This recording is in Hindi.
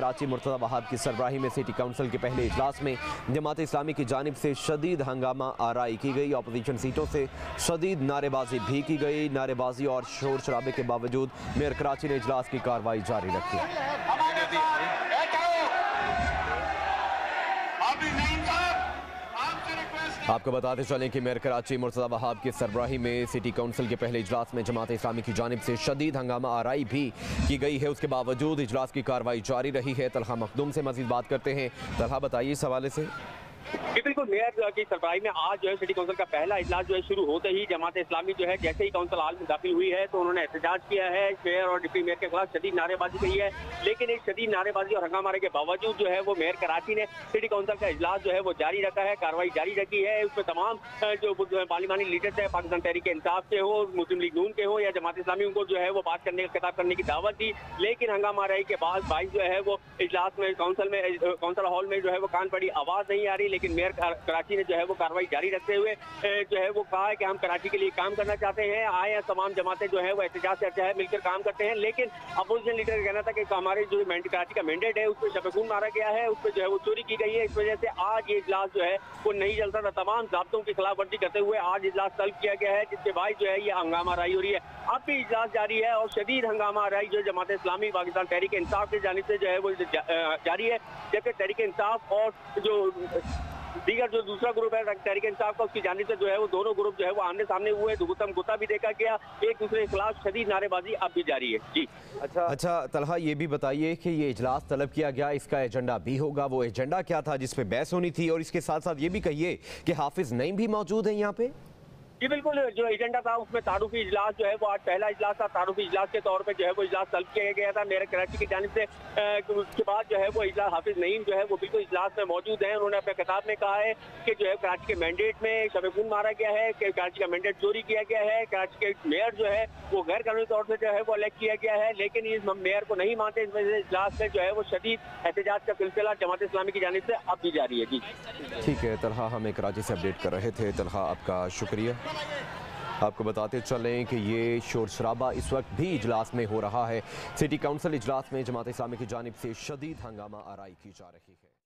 कराची मुर्तज़ा वहाब की सरबराही में सिटी काउंसिल के पहले इजलास में जमात इस्लामी की जानिब से शदीद हंगामा आराई की गई। अपोजिशन सीटों से शदीद नारेबाजी भी की गई। नारेबाजी और शोर शराबे के बावजूद मेयर कराची ने इजलास की कार्रवाई जारी रखी। आपको बताते चलें कि मेयर कराची मुर्तज़ा वहाब की सरबराही में सिटी काउंसिल के पहले इजलास में जमात इस्लामी की जानिब से शदीद हंगामा आराई भी की गई है। उसके बावजूद इजलास की कार्रवाई जारी रही है। तलहा मखदूम से मज़ीद बात करते हैं। तलहा, बताइए इस हवाले से। जी बिल्कुल, मेयर की सरबराही में आज जो है सिटी काउंसिल का पहला इजलास जो है शुरू होते ही जमात इस्लामी जो है जैसे ही काउंसिल हाल में दाखिल हुई है तो उन्होंने एहतजाज किया है। मेयर और डिप्टी मेयर के खिलाफ शदीद नारेबाजी की है, लेकिन इस शदीद नारेबाजी और हंगामारे के बावजूद जो है वो मेयर कराची ने सिटी काउंसिल का इजलास जो है वो जारी रखा है, कार्रवाई जारी रखी है। उसमें तमाम जो पार्लिमानी लीडर्स है, पाकिस्तान तहरीक इंसाफ के हो, मुस्लिम लीग नून के हो या जमात इस्लामी, उनको जो है वो बात करने का खिताब करने की दावत दी, लेकिन हंगामा आराई के बाद भाई जो है वो इजलास में काउंसिल हॉल में जो है वो कान पड़ी आवाज नहीं आ रही। लेकिन मेयर कराची ने जो है वो कार्रवाई जारी रखते हुए जो है वो कहा है कि हम कराची के लिए काम करना चाहते हैं, आए हैं तमाम जमातें जो है वो एहतजाज से अच्छा है मिलकर काम करते हैं। लेकिन अपोजिशन लीडर का कहना था कि हमारे जो कराची का मैंडेट है उसमें शबे-खून मारा गया है, उसमें जो है वो चोरी की गई है, इस वजह से आज ये इजलास जो है वो नहीं चलता था। तमाम ज़ाब्तों की खिलाफवर्जी करते हुए आज इजलास तलब किया गया है, जिसके बाद जो है ये हंगामा आराई हो रही है। अब भी इजलास जारी है और शदीद हंगामा आराई जो जमात इस्लामी पाकिस्तान तहरीक इंसाफ की जानिब से जो है वो जारी है, जबकि तहरीक इंसाफ और जो दीगर जो दूसरा ग्रुप है तहरीक इंसाफ का, उसकी जानिब से जो है वो दोनों ग्रुप जो है वो आमने सामने हुए, दुगुतम गुत्ता भी देखा गया, एक दूसरे के खिलाफ शदीद नारेबाजी अब भी जारी है। जी अच्छा तलहा, ये भी बताइए कि ये इजलास तलब किया गया, इसका एजेंडा भी होगा, वो एजेंडा क्या था जिस पे बहस होनी थी? और इसके साथ साथ ये भी कहिए कि हाफिज नईम भी मौजूद है यहाँ पे। जी बिल्कुल, जो एजेंडा था उसमें तारुफी इजलास जो है वो आज पहला इजलास था। तारुफी इजलास के तौर पे जो है वो इजलास तलब किया गया था मेयर कराची की जानिब से। उसके बाद जो है वो इजलास हाफिज नईम जो है वो बिल्कुल इजलास में मौजूद हैं। उन्होंने अपने खिताब में कहा है कि जो है कराची के मैंडेट में शबे-खून मारा गया है, कि कराची का मैंडेट चोरी किया गया है, कराची के मेयर जो है वो गैर कानूनी तौर से जो है वो इलेक्ट किया गया है, लेकिन इस मेयर को नहीं मानते। इस वजह से इजलास में जो है वो शदीद एहतजाज का सिलसिला जमात इस्लामी की जानिब से अब भी जारी है। जी ठीक है तलहा, हमें कराची से अपडेट कर रहे थे। तलहा, आपका शुक्रिया। आपको बताते चलें कि ये शोर शराबा इस वक्त भी इजलास में हो रहा है। सिटी काउंसिल इजलास में जमात इस्लामी की जानिब से शदीद हंगामा आराई की जा रही है।